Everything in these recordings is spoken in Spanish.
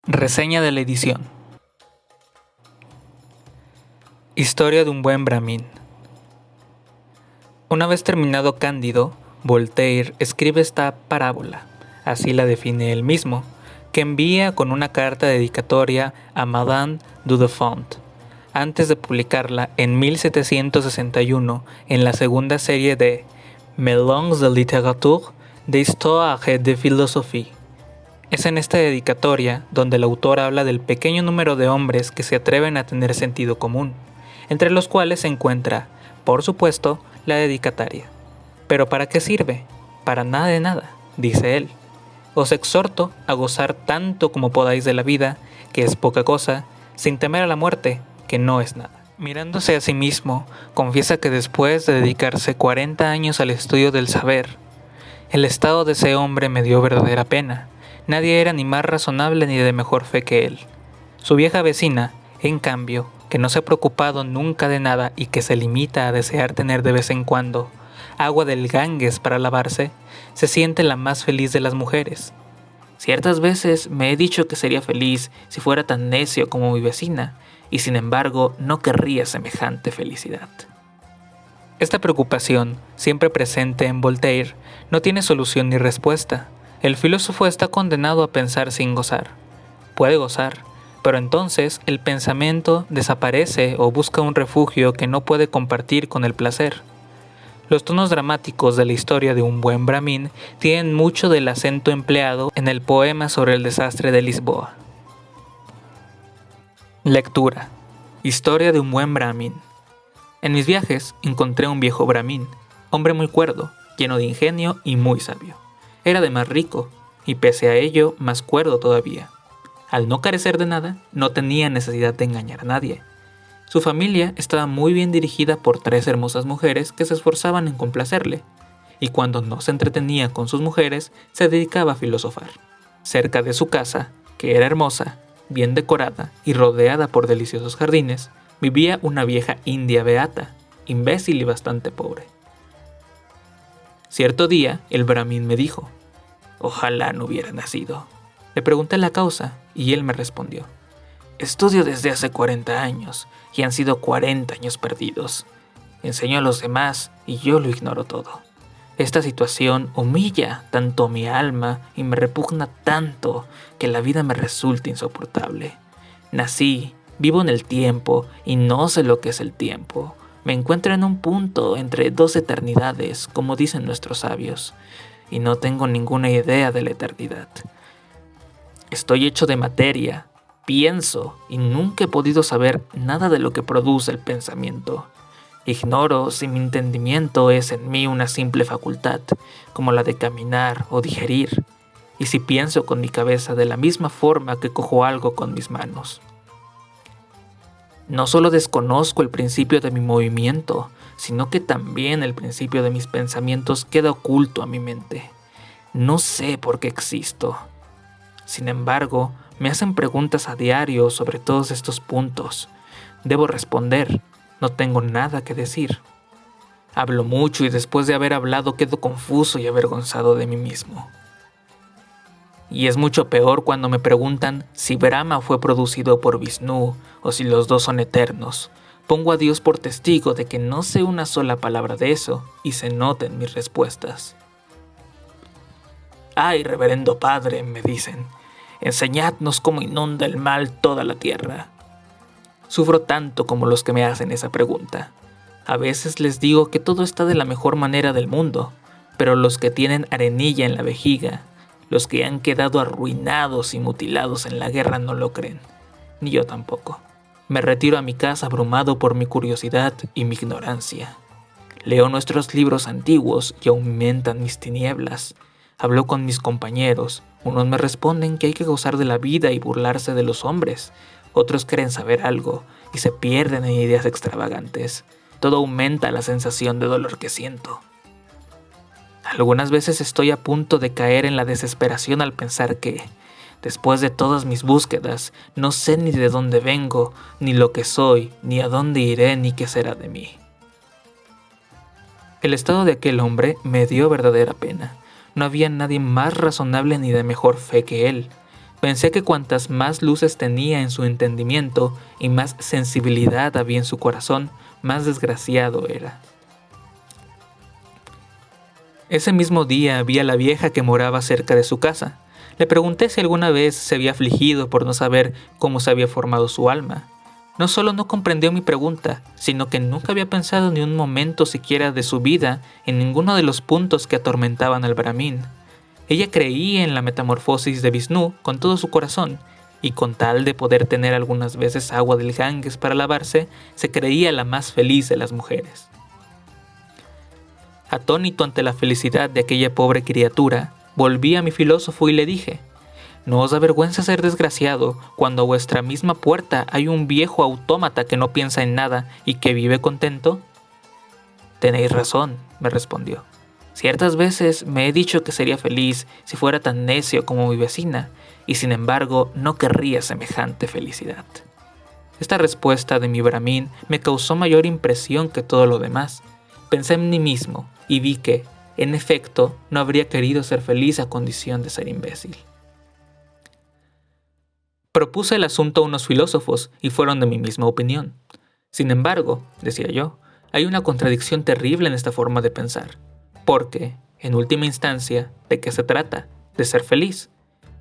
Reseña de la edición. Historia de un buen brahmin. Una vez terminado Cándido, Voltaire escribe esta parábola, así la define él mismo, que envía con una carta dedicatoria a Madame du Deffand, antes de publicarla en 1761 en la segunda serie de Mélanges de littérature, d'histoire et de philosophie. Es en esta dedicatoria donde el autor habla del pequeño número de hombres que se atreven a tener sentido común, entre los cuales se encuentra, por supuesto, la dedicataria. ¿Pero para qué sirve? Para nada de nada, dice él. Os exhorto a gozar tanto como podáis de la vida, que es poca cosa, sin temer a la muerte, que no es nada. Mirándose a sí mismo, confiesa que después de dedicarse 40 años al estudio del saber, el estado de ese hombre me dio verdadera pena. Nadie era ni más razonable ni de mejor fe que él. Su vieja vecina, en cambio, que no se ha preocupado nunca de nada y que se limita a desear tener de vez en cuando agua del Ganges para lavarse, se siente la más feliz de las mujeres. Ciertas veces me he dicho que sería feliz si fuera tan necio como mi vecina, y sin embargo no querría semejante felicidad. Esta preocupación, siempre presente en Voltaire, no tiene solución ni respuesta. El filósofo está condenado a pensar sin gozar. Puede gozar, pero entonces el pensamiento desaparece o busca un refugio que no puede compartir con el placer. Los tonos dramáticos de la historia de un buen brahmin tienen mucho del acento empleado en el poema sobre el desastre de Lisboa. Lectura. Historia de un buen brahmin. En mis viajes encontré un viejo brahmin, hombre muy cuerdo, lleno de ingenio y muy sabio. Era además rico, y pese a ello más cuerdo todavía. Al no carecer de nada, no tenía necesidad de engañar a nadie. Su familia estaba muy bien dirigida por 3 hermosas mujeres que se esforzaban en complacerle, y cuando no se entretenía con sus mujeres, se dedicaba a filosofar. Cerca de su casa, que era hermosa, bien decorada y rodeada por deliciosos jardines, vivía una vieja india beata, imbécil y bastante pobre. Cierto día, el brahmin me dijo: «Ojalá no hubiera nacido». Le pregunté la causa y él me respondió: «Estudio desde hace 40 años y han sido 40 años perdidos. Enseño a los demás y yo lo ignoro todo. Esta situación humilla tanto mi alma y me repugna tanto que la vida me resulta insoportable. Nací, vivo en el tiempo y no sé lo que es el tiempo. Me encuentro en un punto entre 2 eternidades, como dicen nuestros sabios, y no tengo ninguna idea de la eternidad. Estoy hecho de materia, pienso y nunca he podido saber nada de lo que produce el pensamiento. Ignoro si mi entendimiento es en mí una simple facultad, como la de caminar o digerir, y si pienso con mi cabeza de la misma forma que cojo algo con mis manos. No solo desconozco el principio de mi movimiento, sino que también el principio de mis pensamientos queda oculto a mi mente. No sé por qué existo. Sin embargo, me hacen preguntas a diario sobre todos estos puntos. Debo responder, no tengo nada que decir. Hablo mucho y después de haber hablado quedo confuso y avergonzado de mí mismo. Y es mucho peor cuando me preguntan si Brahma fue producido por Vishnu o si los dos son eternos. Pongo a Dios por testigo de que no sé una sola palabra de eso y se nota en mis respuestas. «Ay, reverendo padre», me dicen, «enseñadnos cómo inunda el mal toda la tierra». Sufro tanto como los que me hacen esa pregunta. A veces les digo que todo está de la mejor manera del mundo, pero los que tienen arenilla en la vejiga, los que han quedado arruinados y mutilados en la guerra no lo creen, ni yo tampoco. Me retiro a mi casa abrumado por mi curiosidad y mi ignorancia. Leo nuestros libros antiguos y aumentan mis tinieblas. Hablo con mis compañeros, unos me responden que hay que gozar de la vida y burlarse de los hombres, otros quieren saber algo y se pierden en ideas extravagantes. Todo aumenta la sensación de dolor que siento. Algunas veces estoy a punto de caer en la desesperación al pensar que, después de todas mis búsquedas, no sé ni de dónde vengo, ni lo que soy, ni a dónde iré, ni qué será de mí. El estado de aquel hombre me dio verdadera pena. No había nadie más razonable ni de mejor fe que él. Pensé que cuantas más luces tenía en su entendimiento y más sensibilidad había en su corazón, más desgraciado era. Ese mismo día vi a la vieja que moraba cerca de su casa. Le pregunté si alguna vez se había afligido por no saber cómo se había formado su alma. No solo no comprendió mi pregunta, sino que nunca había pensado ni un momento siquiera de su vida en ninguno de los puntos que atormentaban al Brahmin. Ella creía en la metamorfosis de Vishnu con todo su corazón, y con tal de poder tener algunas veces agua del Ganges para lavarse, se creía la más feliz de las mujeres. Atónito ante la felicidad de aquella pobre criatura, volví a mi filósofo y le dije: ¿no os avergüenza ser desgraciado cuando a vuestra misma puerta hay un viejo autómata que no piensa en nada y que vive contento? Tenéis razón, me respondió. Ciertas veces me he dicho que sería feliz si fuera tan necio como mi vecina, y sin embargo no querría semejante felicidad. Esta respuesta de mi Brahmin me causó mayor impresión que todo lo demás. Pensé en mí mismo y vi que, en efecto, no habría querido ser feliz a condición de ser imbécil. Propuse el asunto a unos filósofos y fueron de mi misma opinión. Sin embargo, decía yo, hay una contradicción terrible en esta forma de pensar. Porque, en última instancia, ¿de qué se trata? De ser feliz.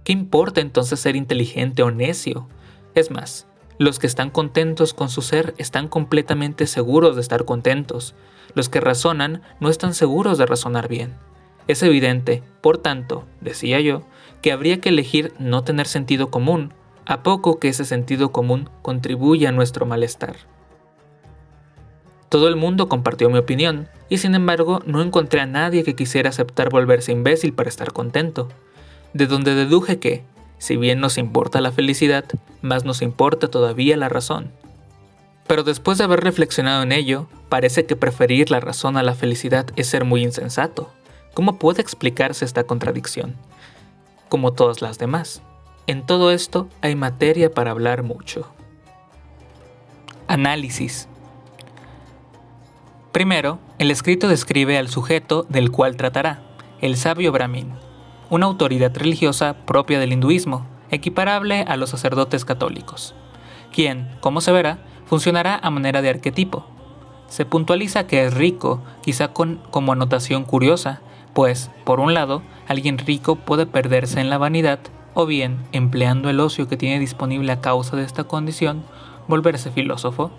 ¿Qué importa entonces ser inteligente o necio? Es más, los que están contentos con su ser están completamente seguros de estar contentos. Los que razonan no están seguros de razonar bien. Es evidente, por tanto, decía yo, que habría que elegir no tener sentido común, a poco que ese sentido común contribuya a nuestro malestar. Todo el mundo compartió mi opinión, y sin embargo no encontré a nadie que quisiera aceptar volverse imbécil para estar contento, de donde deduje que, si bien nos importa la felicidad, más nos importa todavía la razón. Pero después de haber reflexionado en ello, parece que preferir la razón a la felicidad es ser muy insensato. ¿Cómo puede explicarse esta contradicción? Como todas las demás, en todo esto hay materia para hablar mucho. Análisis. Primero, el escrito describe al sujeto del cual tratará, el sabio Brahmin, una autoridad religiosa propia del hinduismo, equiparable a los sacerdotes católicos, quien, como se verá, funcionará a manera de arquetipo. Se puntualiza que es rico, quizá como anotación curiosa, pues, por un lado, alguien rico puede perderse en la vanidad, o bien, empleando el ocio que tiene disponible a causa de esta condición, volverse filósofo.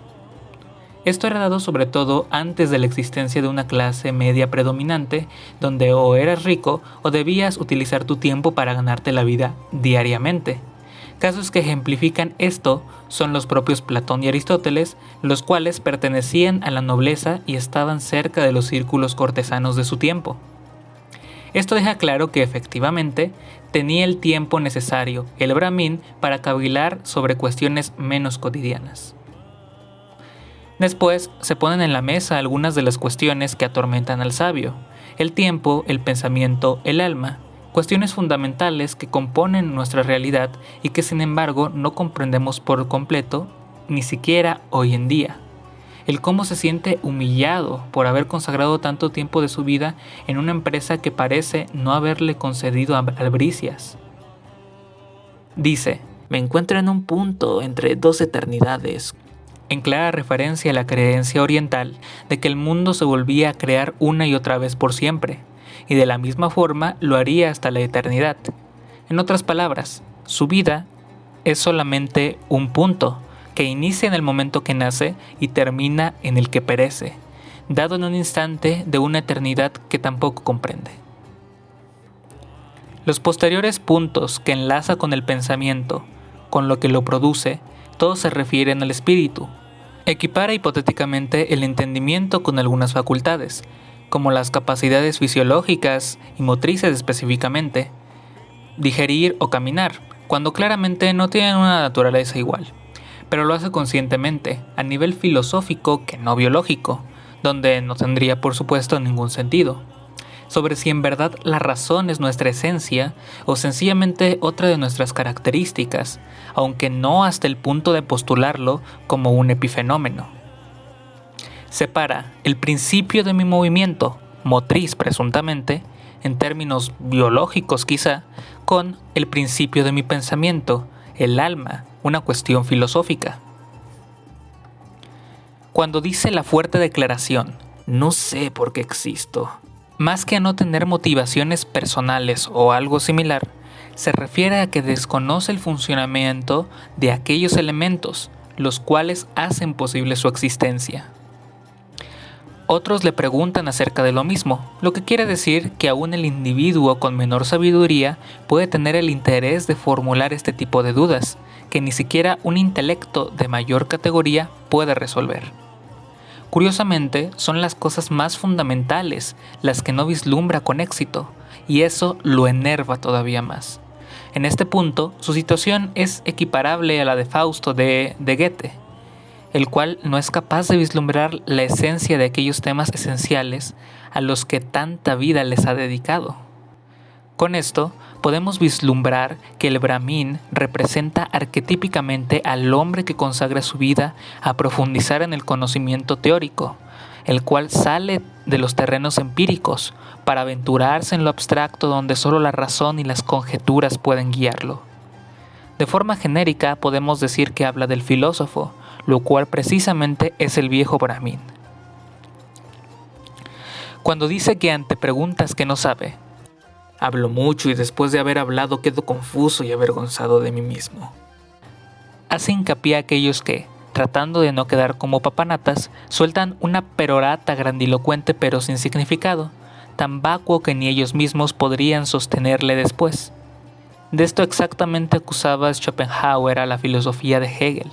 Esto era dado sobre todo antes de la existencia de una clase media predominante, donde o eras rico o debías utilizar tu tiempo para ganarte la vida diariamente. Casos que ejemplifican esto son los propios Platón y Aristóteles, los cuales pertenecían a la nobleza y estaban cerca de los círculos cortesanos de su tiempo. Esto deja claro que efectivamente tenía el tiempo necesario el Brahmin para cavilar sobre cuestiones menos cotidianas. Después se ponen en la mesa algunas de las cuestiones que atormentan al sabio: el tiempo, el pensamiento, el alma, cuestiones fundamentales que componen nuestra realidad y que sin embargo no comprendemos por completo, ni siquiera hoy en día. El cómo se siente humillado por haber consagrado tanto tiempo de su vida en una empresa que parece no haberle concedido albricias. Dice: me encuentro en un punto entre dos eternidades, en clara referencia a la creencia oriental de que el mundo se volvía a crear una y otra vez por siempre, y de la misma forma lo haría hasta la eternidad. En otras palabras, su vida es solamente un punto, que inicia en el momento que nace y termina en el que perece, dado en un instante de una eternidad que tampoco comprende. Los posteriores puntos que enlaza con el pensamiento, con lo que lo produce, todos se refieren al espíritu. Equipara hipotéticamente el entendimiento con algunas facultades, como las capacidades fisiológicas y motrices específicamente, digerir o caminar, cuando claramente no tienen una naturaleza igual, pero lo hace conscientemente, a nivel filosófico que no biológico, donde no tendría por supuesto ningún sentido, sobre si en verdad la razón es nuestra esencia o sencillamente otra de nuestras características, aunque no hasta el punto de postularlo como un epifenómeno. Separa el principio de mi movimiento, motriz presuntamente, en términos biológicos quizá, con el principio de mi pensamiento, el alma, una cuestión filosófica. Cuando dice la fuerte declaración, no sé por qué existo, más que a no tener motivaciones personales o algo similar, se refiere a que desconoce el funcionamiento de aquellos elementos, los cuales hacen posible su existencia. Otros le preguntan acerca de lo mismo, lo que quiere decir que aún el individuo con menor sabiduría puede tener el interés de formular este tipo de dudas, que ni siquiera un intelecto de mayor categoría puede resolver. Curiosamente, son las cosas más fundamentales las que no vislumbra con éxito, y eso lo enerva todavía más. En este punto, su situación es equiparable a la de Fausto de Goethe, el cual no es capaz de vislumbrar la esencia de aquellos temas esenciales a los que tanta vida les ha dedicado. Con esto, podemos vislumbrar que el Brahmin representa arquetípicamente al hombre que consagra su vida a profundizar en el conocimiento teórico, el cual sale de los terrenos empíricos para aventurarse en lo abstracto donde solo la razón y las conjeturas pueden guiarlo. De forma genérica podemos decir que habla del filósofo, lo cual precisamente es el viejo Brahmin. Cuando dice que ante preguntas que no sabe, hablo mucho y después de haber hablado quedo confuso y avergonzado de mí mismo, hace hincapié a aquellos que, tratando de no quedar como papanatas, sueltan una perorata grandilocuente pero sin significado, tan vacuo que ni ellos mismos podrían sostenerle después. De esto exactamente acusaba Schopenhauer a la filosofía de Hegel.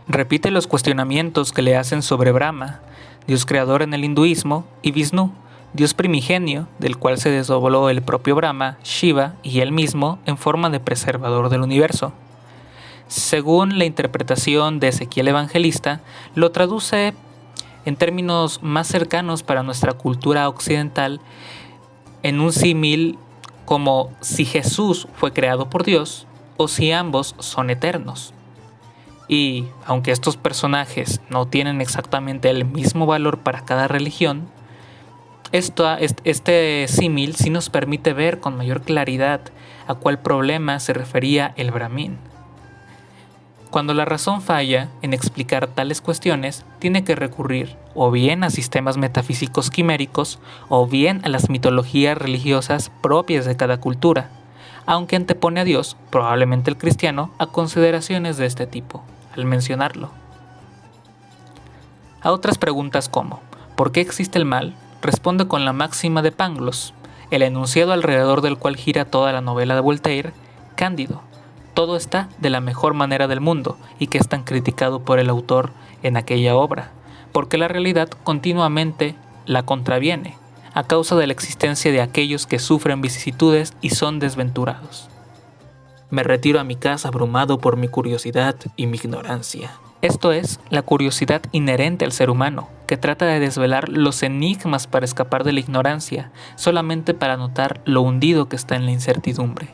Repite los cuestionamientos que le hacen sobre Brahma, Dios creador en el hinduismo, y Vishnu, Dios primigenio, del cual se desdobló el propio Brahma, Shiva y él mismo en forma de preservador del universo. Según la interpretación de Ezequiel Evangelista, lo traduce en términos más cercanos para nuestra cultura occidental en un símil como si Jesús fue creado por Dios o si ambos son eternos. Y aunque estos personajes no tienen exactamente el mismo valor para cada religión, este símil sí nos permite ver con mayor claridad a cuál problema se refería el Brahmin. Cuando la razón falla en explicar tales cuestiones, tiene que recurrir o bien a sistemas metafísicos quiméricos o bien a las mitologías religiosas propias de cada cultura, aunque antepone a Dios, probablemente el cristiano, a consideraciones de este tipo, al mencionarlo. A otras preguntas como ¿por qué existe el mal?, responde con la máxima de Pangloss, el enunciado alrededor del cual gira toda la novela de Voltaire, Cándido. Todo está de la mejor manera del mundo y que es tan criticado por el autor en aquella obra, porque la realidad continuamente la contraviene, a causa de la existencia de aquellos que sufren vicisitudes y son desventurados. Me retiro a mi casa abrumado por mi curiosidad y mi ignorancia. Esto es, la curiosidad inherente al ser humano, que trata de desvelar los enigmas para escapar de la ignorancia, solamente para notar lo hundido que está en la incertidumbre.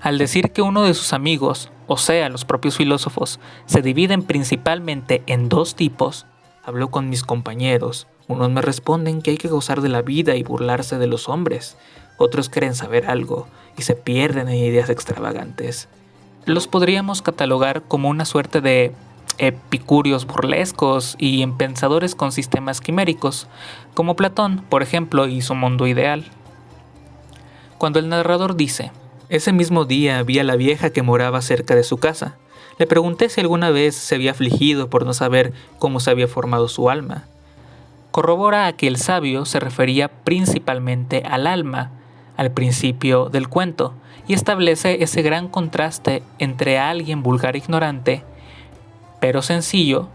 Al decir que uno de sus amigos, o sea, los propios filósofos, se dividen principalmente en dos tipos, hablo con mis compañeros. Unos me responden que hay que gozar de la vida y burlarse de los hombres. Otros quieren saber algo y se pierden en ideas extravagantes. Los podríamos catalogar como una suerte de epicúreos burlescos y en pensadores con sistemas quiméricos, como Platón, por ejemplo, y su mundo ideal. Cuando el narrador dice: ese mismo día vi a la vieja que moraba cerca de su casa. Le pregunté si alguna vez se había afligido por no saber cómo se había formado su alma. Corrobora a que el sabio se refería principalmente al alma, al principio del cuento, y establece ese gran contraste entre alguien vulgar e ignorante, pero sencillo,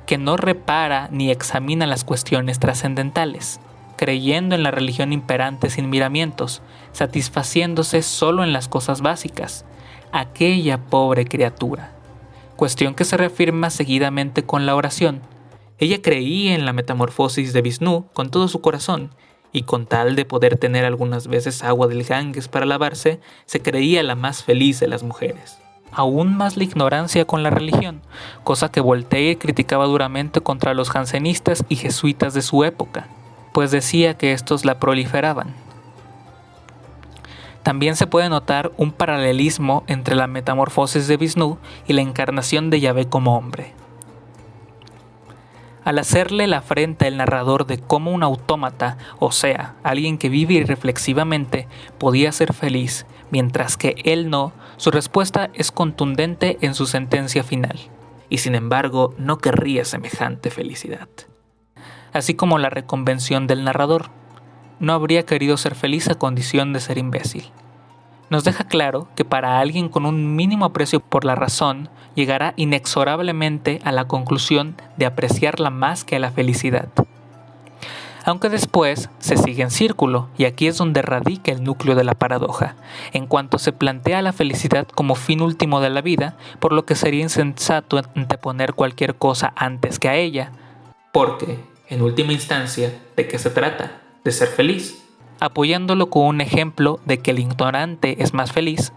que no repara ni examina las cuestiones trascendentales, creyendo en la religión imperante sin miramientos, satisfaciéndose solo en las cosas básicas, aquella pobre criatura. Cuestión que se reafirma seguidamente con la oración. Ella creía en la metamorfosis de Vishnu con todo su corazón, y con tal de poder tener algunas veces agua del Ganges para lavarse, se creía la más feliz de las mujeres. Aún más la ignorancia con la religión, cosa que Voltaire criticaba duramente contra los jansenistas y jesuitas de su época. pues decía que estos la proliferaban. También se puede notar un paralelismo entre la metamorfosis de Visnú y la encarnación de Yahvé como hombre. Al hacerle la afrenta el narrador de cómo un autómata, o sea, alguien que vive irreflexivamente, podía ser feliz, mientras que él no, su respuesta es contundente en su sentencia final. Y sin embargo, no querría semejante felicidad. Así como la reconvención del narrador. No habría querido ser feliz a condición de ser imbécil. Nos deja claro que para alguien con un mínimo aprecio por la razón, llegará inexorablemente a la conclusión de apreciarla más que a la felicidad. Aunque después se sigue en círculo, y aquí es donde radica el núcleo de la paradoja, en cuanto se plantea la felicidad como fin último de la vida, por lo que sería insensato anteponer cualquier cosa antes que a ella, porque, en última instancia, ¿de qué se trata? De ser feliz. Apoyándolo con un ejemplo de que el ignorante es más feliz.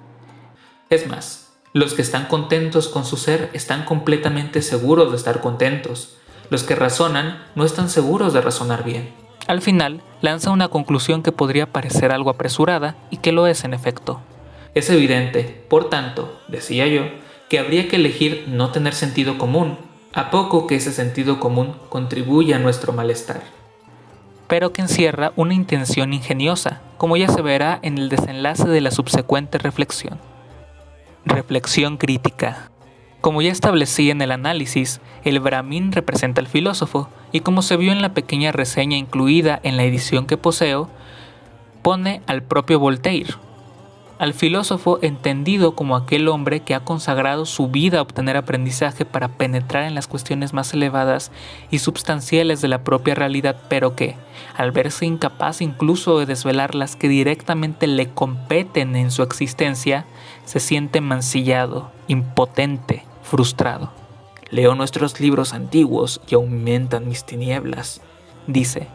Es más, los que están contentos con su ser están completamente seguros de estar contentos. Los que razonan no están seguros de razonar bien. Al final, lanza una conclusión que podría parecer algo apresurada y que lo es en efecto. Es evidente, por tanto, decía yo, que habría que elegir no tener sentido común, a poco que ese sentido común contribuya a nuestro malestar. Pero que encierra una intención ingeniosa, como ya se verá en el desenlace de la subsecuente reflexión. Reflexión crítica. Como ya establecí en el análisis, el Brahmin representa al filósofo, y como se vio en la pequeña reseña incluida en la edición que poseo, pone al propio Voltaire, al filósofo entendido como aquel hombre que ha consagrado su vida a obtener aprendizaje para penetrar en las cuestiones más elevadas y substanciales de la propia realidad, pero que, al verse incapaz incluso de desvelar las que directamente le competen en su existencia, se siente mancillado, impotente, frustrado. Leo nuestros libros antiguos y aumentan mis tinieblas, dice,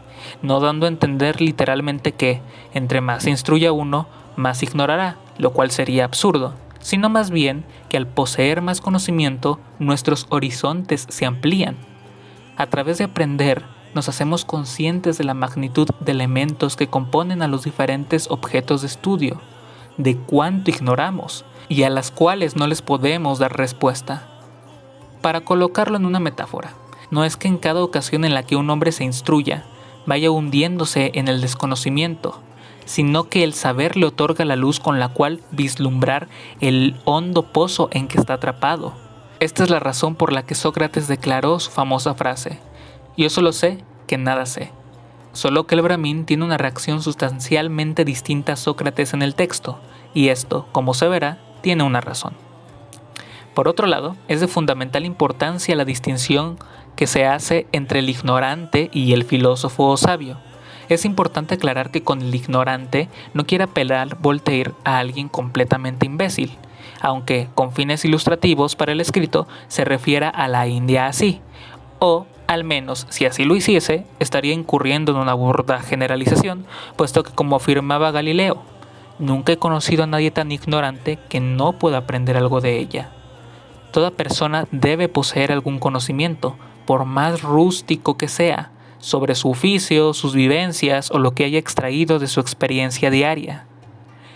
no dando a entender literalmente que, entre más se instruya uno, más ignorará, lo cual sería absurdo, sino más bien que al poseer más conocimiento, nuestros horizontes se amplían. A través de aprender, nos hacemos conscientes de la magnitud de elementos que componen a los diferentes objetos de estudio, de cuánto ignoramos, y a las cuales no les podemos dar respuesta. Para colocarlo en una metáfora, no es que en cada ocasión en la que un hombre se instruya, vaya hundiéndose en el desconocimiento, sino que el saber le otorga la luz con la cual vislumbrar el hondo pozo en que está atrapado. Esta es la razón por la que Sócrates declaró su famosa frase: yo solo sé que nada sé. Solo que el Brahmin tiene una reacción sustancialmente distinta a Sócrates en el texto, y esto, como se verá, tiene una razón. Por otro lado, es de fundamental importancia la distinción que se hace entre el ignorante y el filósofo o sabio. Es importante aclarar que con el ignorante no quiere apelar Voltaire a alguien completamente imbécil, aunque con fines ilustrativos para el escrito se refiera a la India así, o al menos si así lo hiciese, estaría incurriendo en una burda generalización, puesto que como afirmaba Galileo, nunca he conocido a nadie tan ignorante que no pueda aprender algo de ella. Toda persona debe poseer algún conocimiento, por más rústico que sea, sobre su oficio, sus vivencias o lo que haya extraído de su experiencia diaria.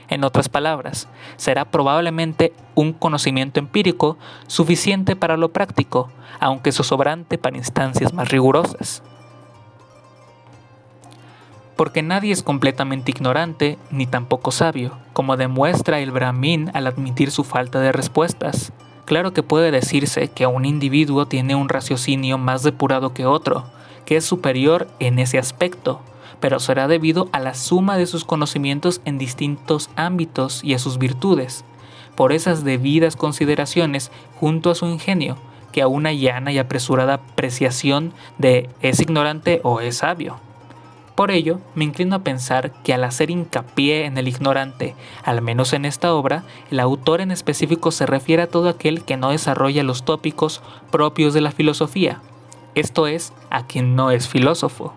En otras palabras, será probablemente un conocimiento empírico suficiente para lo práctico, aunque sobrante para instancias más rigurosas. Porque nadie es completamente ignorante ni tampoco sabio, como demuestra el Brahmin al admitir su falta de respuestas. Claro que puede decirse que un individuo tiene un raciocinio más depurado que otro, que es superior en ese aspecto, pero será debido a la suma de sus conocimientos en distintos ámbitos y a sus virtudes, por esas debidas consideraciones junto a su ingenio, que a una llana y apresurada apreciación de ¿es ignorante o es sabio? Por ello, me inclino a pensar que al hacer hincapié en el ignorante, al menos en esta obra, el autor en específico se refiere a todo aquel que no desarrolla los tópicos propios de la filosofía, esto es, a quien no es filósofo.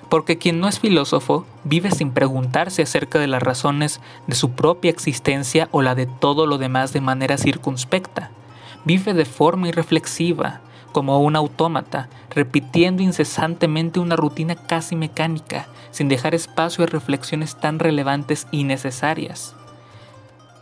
Porque quien no es filósofo vive sin preguntarse acerca de las razones de su propia existencia o la de todo lo demás de manera circunspecta. Vive de forma irreflexiva, como un autómata, repitiendo incesantemente una rutina casi mecánica, sin dejar espacio a reflexiones tan relevantes y necesarias.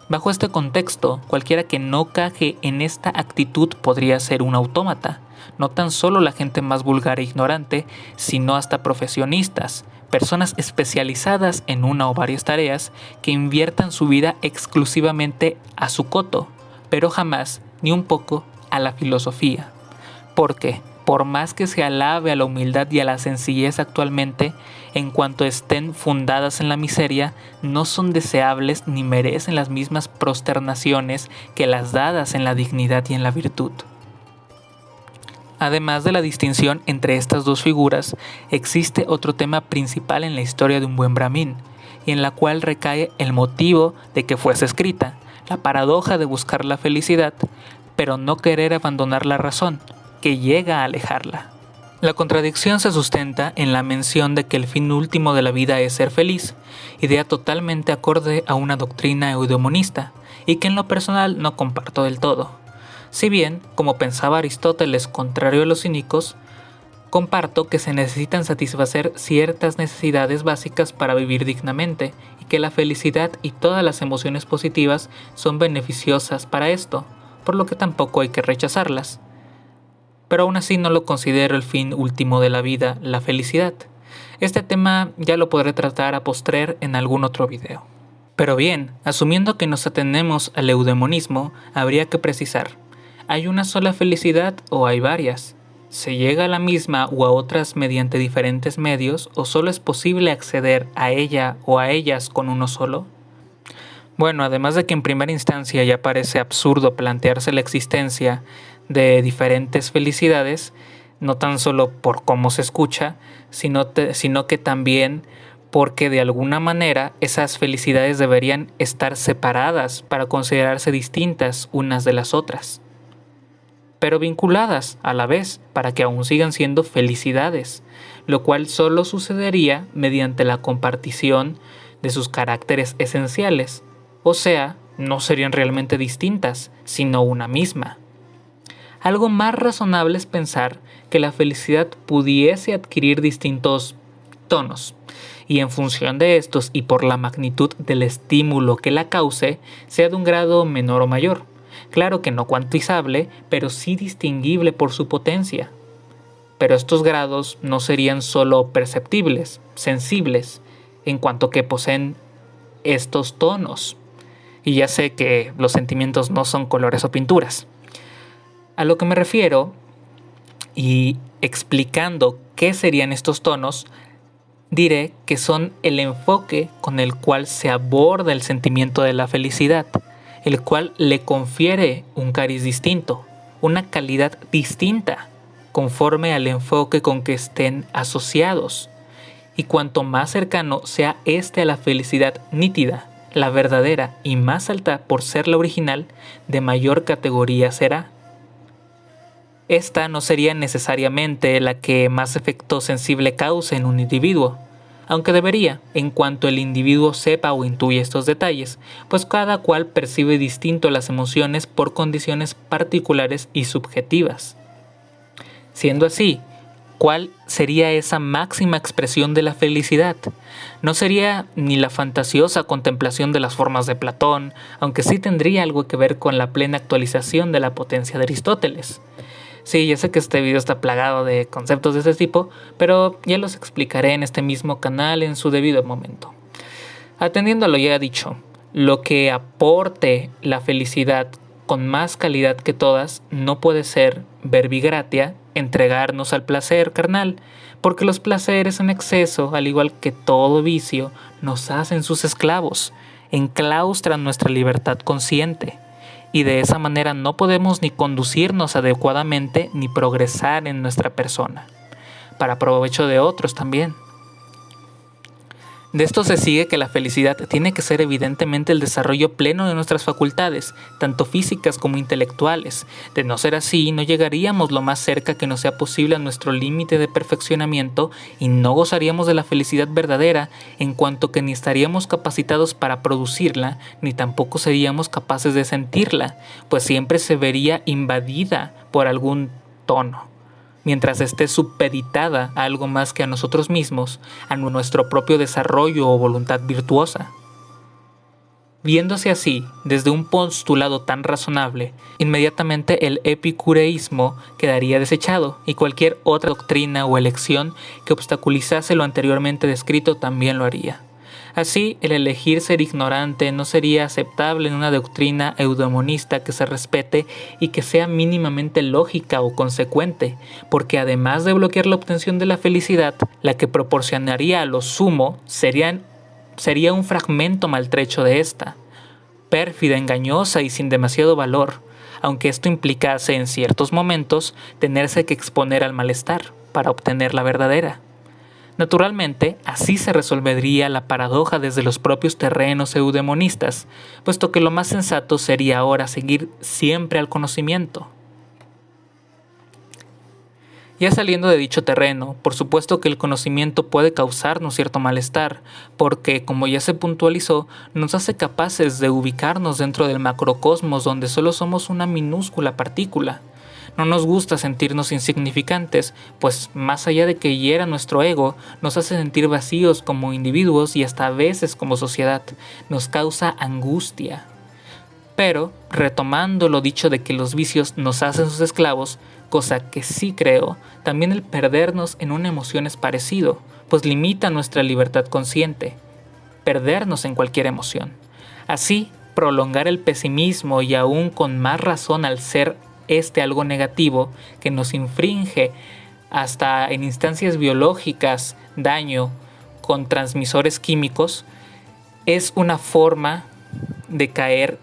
Bajo este contexto, cualquiera que no caje en esta actitud podría ser un autómata, no tan solo la gente más vulgar e ignorante, sino hasta profesionistas, personas especializadas en una o varias tareas que inviertan su vida exclusivamente a su coto, pero jamás, ni un poco, a la filosofía. Porque, por más que se alabe a la humildad y a la sencillez actualmente, en cuanto estén fundadas en la miseria, no son deseables ni merecen las mismas prosternaciones que las dadas en la dignidad y en la virtud. Además de la distinción entre estas dos figuras, existe otro tema principal en la historia de un buen brahmin, y en la cual recae el motivo de que fuese escrita, la paradoja de buscar la felicidad, pero no querer abandonar la razón, que llega a alejarla. La contradicción se sustenta en la mención de que el fin último de la vida es ser feliz, idea totalmente acorde a una doctrina eudemonista, y que en lo personal no comparto del todo. Si bien, como pensaba Aristóteles, contrario a los cínicos, comparto que se necesitan satisfacer ciertas necesidades básicas para vivir dignamente, y que la felicidad y todas las emociones positivas son beneficiosas para esto, por lo que tampoco hay que rechazarlas. Pero aún así no lo considero el fin último de la vida, la felicidad. Este tema ya lo podré tratar a postrer en algún otro video. Pero bien, asumiendo que nos atenemos al eudemonismo, habría que precisar, ¿hay una sola felicidad o hay varias? ¿Se llega a la misma o a otras mediante diferentes medios o solo es posible acceder a ella o a ellas con uno solo? Bueno, además de que en primera instancia ya parece absurdo plantearse la existencia de diferentes felicidades, no tan solo por cómo se escucha, sino que también porque de alguna manera esas felicidades deberían estar separadas para considerarse distintas unas de las otras, pero vinculadas a la vez para que aún sigan siendo felicidades, lo cual solo sucedería mediante la compartición de sus caracteres esenciales, o sea, no serían realmente distintas, sino una misma. Algo más razonable es pensar que la felicidad pudiese adquirir distintos tonos, y en función de estos y por la magnitud del estímulo que la cause, sea de un grado menor o mayor. Claro que no cuantizable, pero sí distinguible por su potencia. Pero estos grados no serían solo perceptibles, sensibles, en cuanto que poseen estos tonos. Y ya sé que los sentimientos no son colores o pinturas. A lo que me refiero, y explicando qué serían estos tonos, diré que son el enfoque con el cual se aborda el sentimiento de la felicidad, el cual le confiere un cariz distinto, una calidad distinta, conforme al enfoque con que estén asociados. Y cuanto más cercano sea este a la felicidad nítida, la verdadera y más alta por ser la original, de mayor categoría será. Esta no sería necesariamente la que más efecto sensible cause en un individuo, aunque debería, en cuanto el individuo sepa o intuye estos detalles, pues cada cual percibe distinto las emociones por condiciones particulares y subjetivas. Siendo así, ¿cuál sería esa máxima expresión de la felicidad? No sería ni la fantasiosa contemplación de las formas de Platón, aunque sí tendría algo que ver con la plena actualización de la potencia de Aristóteles. Sí, ya sé que este video está plagado de conceptos de este tipo, pero ya los explicaré en este mismo canal en su debido momento. Atendiendo a lo ya dicho, lo que aporte la felicidad con más calidad que todas no puede ser verbi gratia, entregarnos al placer carnal, porque los placeres en exceso, al igual que todo vicio, nos hacen sus esclavos, enclaustran nuestra libertad consciente. Y de esa manera no podemos ni conducirnos adecuadamente ni progresar en nuestra persona, para provecho de otros también. De esto se sigue que la felicidad tiene que ser evidentemente el desarrollo pleno de nuestras facultades, tanto físicas como intelectuales. De no ser así, no llegaríamos lo más cerca que nos sea posible a nuestro límite de perfeccionamiento y no gozaríamos de la felicidad verdadera, en cuanto que ni estaríamos capacitados para producirla, ni tampoco seríamos capaces de sentirla, pues siempre se vería invadida por algún tono, mientras esté supeditada a algo más que a nosotros mismos, a nuestro propio desarrollo o voluntad virtuosa. Viéndose así, desde un postulado tan razonable, inmediatamente el epicureísmo quedaría desechado y cualquier otra doctrina o elección que obstaculizase lo anteriormente descrito también lo haría. Así, el elegir ser ignorante no sería aceptable en una doctrina eudemonista que se respete y que sea mínimamente lógica o consecuente, porque además de bloquear la obtención de la felicidad, la que proporcionaría a lo sumo sería un fragmento maltrecho de esta, pérfida, engañosa y sin demasiado valor, aunque esto implicase en ciertos momentos tenerse que exponer al malestar para obtener la verdadera. Naturalmente, así se resolvería la paradoja desde los propios terrenos eudemonistas, puesto que lo más sensato sería ahora seguir siempre al conocimiento. Ya saliendo de dicho terreno, por supuesto que el conocimiento puede causarnos cierto malestar, porque, como ya se puntualizó, nos hace capaces de ubicarnos dentro del macrocosmos donde solo somos una minúscula partícula. No nos gusta sentirnos insignificantes, pues más allá de que hiera nuestro ego, nos hace sentir vacíos como individuos y hasta a veces como sociedad. Nos causa angustia. Pero, retomando lo dicho de que los vicios nos hacen sus esclavos, cosa que sí creo, también el perdernos en una emoción es parecido, pues limita nuestra libertad consciente. Perdernos en cualquier emoción. Así, prolongar el pesimismo y aún con más razón al ser algo negativo que nos infringe hasta en instancias biológicas daño con transmisores químicos, es una forma de caer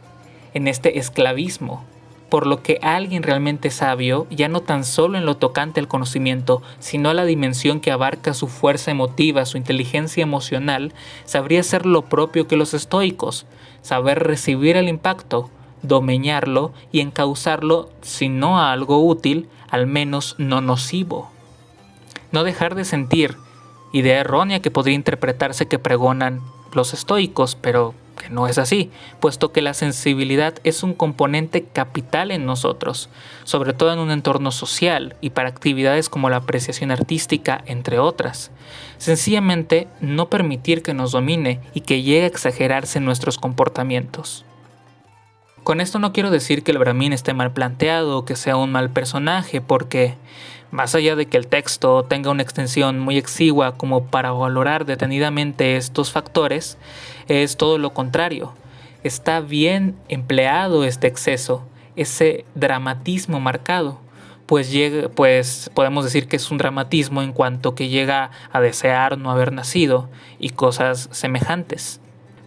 en este esclavismo, por lo que alguien realmente sabio, ya no tan solo en lo tocante al conocimiento, sino a la dimensión que abarca su fuerza emotiva, su inteligencia emocional, sabría hacer lo propio que los estoicos, saber recibir el impacto, domeñarlo y encauzarlo, si no a algo útil, al menos no nocivo. No dejar de sentir, idea errónea que podría interpretarse que pregonan los estoicos, pero que no es así, puesto que la sensibilidad es un componente capital en nosotros, sobre todo en un entorno social y para actividades como la apreciación artística, entre otras. Sencillamente, no permitir que nos domine y que llegue a exagerarse en nuestros comportamientos. Con esto no quiero decir que el Brahmin esté mal planteado o que sea un mal personaje, porque, más allá de que el texto tenga una extensión muy exigua como para valorar detenidamente estos factores, es todo lo contrario. Está bien empleado este exceso, ese dramatismo marcado, pues podemos decir que es un dramatismo en cuanto que llega a desear no haber nacido y cosas semejantes.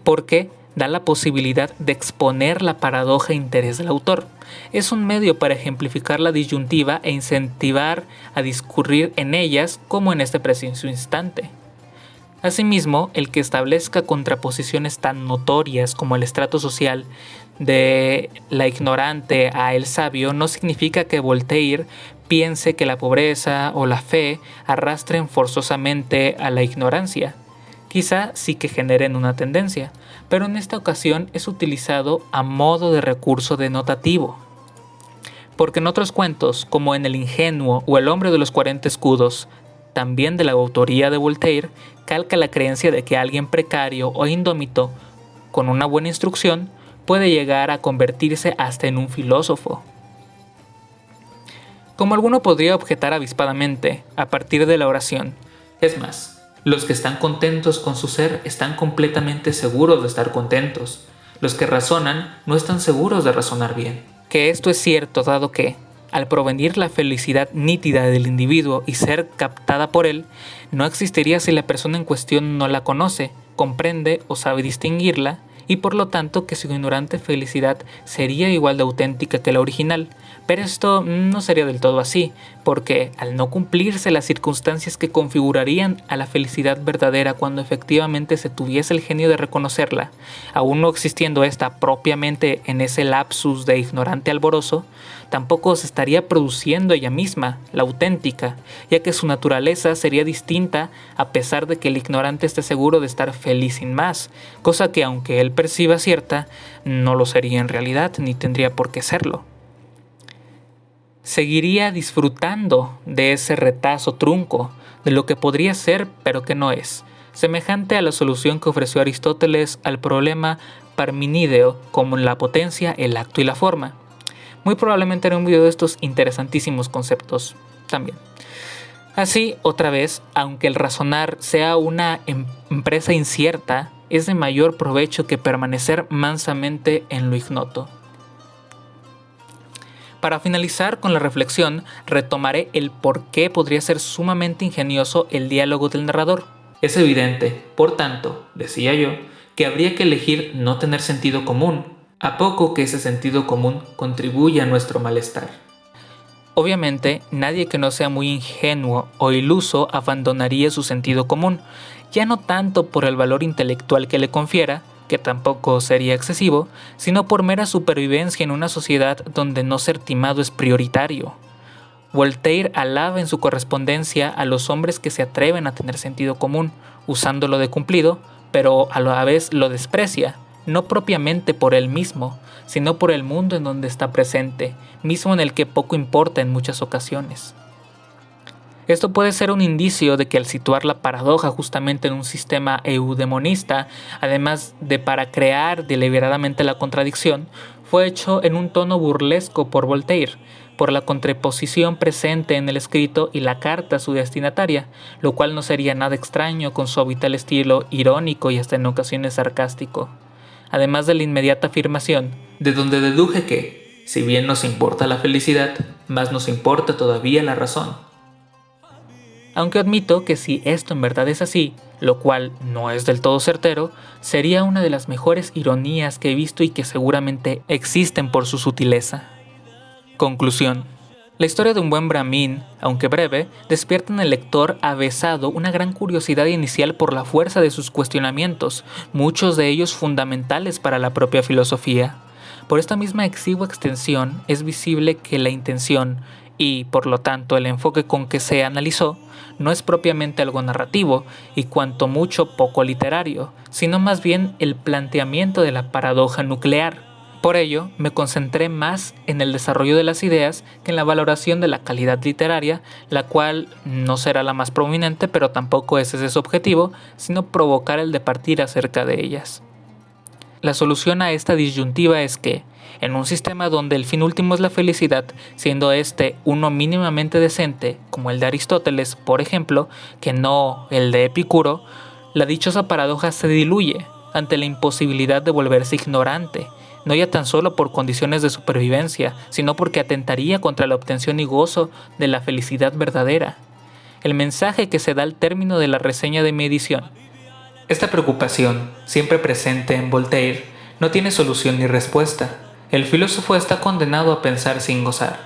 Porque da la posibilidad de exponer la paradoja e interés del autor. Es un medio para ejemplificar la disyuntiva e incentivar a discurrir en ellas como en este preciso instante. Asimismo, el que establezca contraposiciones tan notorias como el estrato social de la ignorante a el sabio no significa que Voltaire piense que la pobreza o la fe arrastren forzosamente a la ignorancia. Quizá sí que generen una tendencia, pero en esta ocasión es utilizado a modo de recurso denotativo. Porque en otros cuentos, como en El ingenuo o El hombre de los 40 escudos, también de la autoría de Voltaire, calca la creencia de que alguien precario o indómito, con una buena instrucción, puede llegar a convertirse hasta en un filósofo. Como alguno podría objetar avispadamente, a partir de la oración, es más, los que están contentos con su ser están completamente seguros de estar contentos. Los que razonan no están seguros de razonar bien. Que esto es cierto dado que, al provenir la felicidad nítida del individuo y ser captada por él, no existiría si la persona en cuestión no la conoce, comprende o sabe distinguirla, y por lo tanto que su ignorante felicidad sería igual de auténtica que la original. Pero esto no sería del todo así, porque al no cumplirse las circunstancias que configurarían a la felicidad verdadera cuando efectivamente se tuviese el genio de reconocerla, aún no existiendo esta propiamente en ese lapsus de ignorante alborozo, tampoco se estaría produciendo ella misma, la auténtica, ya que su naturaleza sería distinta a pesar de que el ignorante esté seguro de estar feliz sin más, cosa que aunque él perciba cierta, no lo sería en realidad ni tendría por qué serlo. seguiría disfrutando de ese retazo trunco, de lo que podría ser pero que no es, semejante a la solución que ofreció Aristóteles al problema parmenídeo como la potencia, el acto y la forma. Muy probablemente haré un video de estos interesantísimos conceptos también. Así, otra vez, aunque el razonar sea una empresa incierta, es de mayor provecho que permanecer mansamente en lo ignoto. Para finalizar con la reflexión, retomaré el por qué podría ser sumamente ingenioso el diálogo del narrador. Es evidente, por tanto, decía yo, que habría que elegir no tener sentido común, a poco que ese sentido común contribuya a nuestro malestar. Obviamente, nadie que no sea muy ingenuo o iluso abandonaría su sentido común, ya no tanto por el valor intelectual que le confiera, que tampoco sería excesivo, sino por mera supervivencia en una sociedad donde no ser timado es prioritario. Voltaire alaba en su correspondencia a los hombres que se atreven a tener sentido común, usándolo de cumplido, pero a la vez lo desprecia, no propiamente por él mismo, sino por el mundo en donde está presente, mismo en el que poco importa en muchas ocasiones. Esto puede ser un indicio de que al situar la paradoja justamente en un sistema eudemonista, además de para crear deliberadamente la contradicción, fue hecho en un tono burlesco por Voltaire, por la contraposición presente en el escrito y la carta a su destinataria, lo cual no sería nada extraño con su habitual estilo irónico y hasta en ocasiones sarcástico. Además de la inmediata afirmación, de donde deduje que, si bien nos importa la felicidad, más nos importa todavía la razón. Aunque admito que si esto en verdad es así, lo cual no es del todo certero, sería una de las mejores ironías que he visto y que seguramente existen por su sutileza. Conclusión. La historia de un buen brahmin, aunque breve, despierta en el lector avesado una gran curiosidad inicial por la fuerza de sus cuestionamientos, muchos de ellos fundamentales para la propia filosofía. Por esta misma exigua extensión es visible que la intención, y por lo tanto el enfoque con que se analizó, no es propiamente algo narrativo y cuanto mucho poco literario, sino más bien el planteamiento de la paradoja nuclear. Por ello, me concentré más en el desarrollo de las ideas que en la valoración de la calidad literaria, la cual no será la más prominente, pero tampoco ese es su objetivo, sino provocar el departir acerca de ellas. La solución a esta disyuntiva es que, en un sistema donde el fin último es la felicidad, siendo este uno mínimamente decente, como el de Aristóteles, por ejemplo, que no el de Epicuro, la dichosa paradoja se diluye ante la imposibilidad de volverse ignorante, no ya tan solo por condiciones de supervivencia, sino porque atentaría contra la obtención y gozo de la felicidad verdadera. El mensaje que se da al término de la reseña de mi edición. Esta preocupación, siempre presente en Voltaire, no tiene solución ni respuesta. El filósofo está condenado a pensar sin gozar.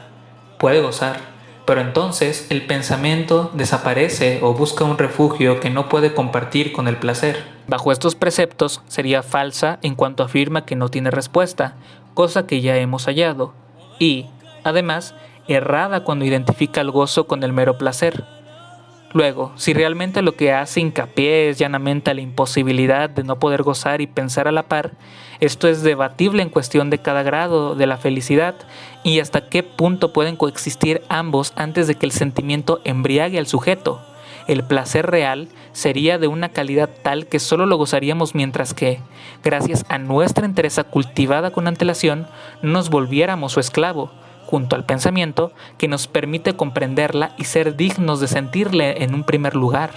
Puede gozar, pero entonces el pensamiento desaparece o busca un refugio que no puede compartir con el placer. Bajo estos preceptos sería falsa en cuanto afirma que no tiene respuesta, cosa que ya hemos hallado, y, además, errada cuando identifica el gozo con el mero placer. Luego, si realmente lo que hace hincapié es llanamente la imposibilidad de no poder gozar y pensar a la par, esto es debatible en cuestión de cada grado de la felicidad y hasta qué punto pueden coexistir ambos antes de que el sentimiento embriague al sujeto. El placer real sería de una calidad tal que solo lo gozaríamos mientras que, gracias a nuestra entereza cultivada con antelación, no nos volviéramos su esclavo, junto al pensamiento que nos permite comprenderla y ser dignos de sentirle en un primer lugar.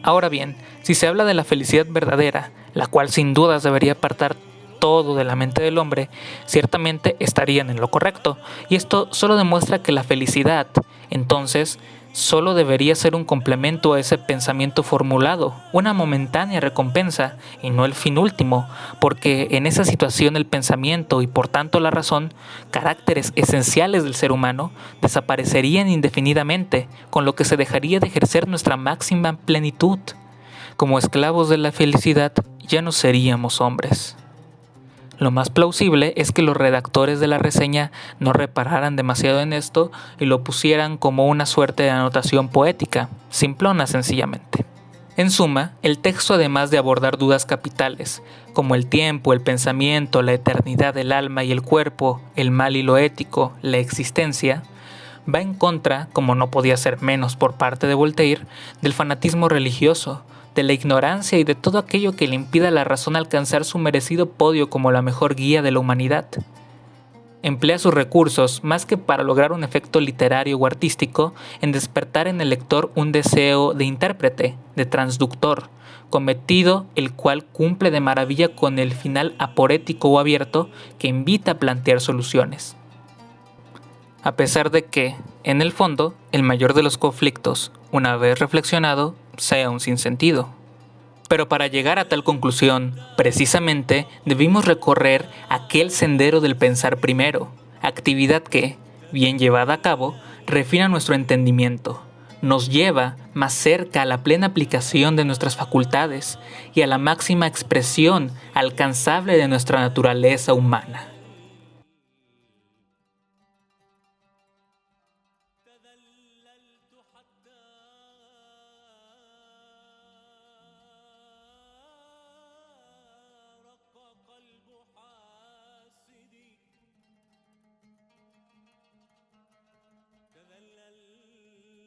Ahora bien, si se habla de la felicidad verdadera, la cual sin dudas debería apartar todo de la mente del hombre, ciertamente estarían en lo correcto, y esto solo demuestra que la felicidad, entonces, solo debería ser un complemento a ese pensamiento formulado, una momentánea recompensa y no el fin último, porque en esa situación el pensamiento y por tanto la razón, caracteres esenciales del ser humano, desaparecerían indefinidamente, con lo que se dejaría de ejercer nuestra máxima plenitud. Como esclavos de la felicidad ya no seríamos hombres. Lo más plausible es que los redactores de la reseña no repararan demasiado en esto y lo pusieran como una suerte de anotación poética, simplona sencillamente. En suma, el texto, además de abordar dudas capitales, como el tiempo, el pensamiento, la eternidad del alma y el cuerpo, el mal y lo ético, la existencia, va en contra, como no podía ser menos por parte de Voltaire, del fanatismo religioso, de la ignorancia y de todo aquello que le impida a la razón alcanzar su merecido podio como la mejor guía de la humanidad. Emplea sus recursos, más que para lograr un efecto literario o artístico, en despertar en el lector un deseo de intérprete, de transductor, cometido el cual cumple de maravilla con el final aporético o abierto que invita a plantear soluciones. A pesar de que, en el fondo, el mayor de los conflictos, una vez reflexionado, sea un sinsentido. Pero para llegar a tal conclusión, precisamente, debimos recorrer aquel sendero del pensar primero, actividad que, bien llevada a cabo, refina nuestro entendimiento, nos lleva más cerca a la plena aplicación de nuestras facultades y a la máxima expresión alcanzable de nuestra naturaleza humana.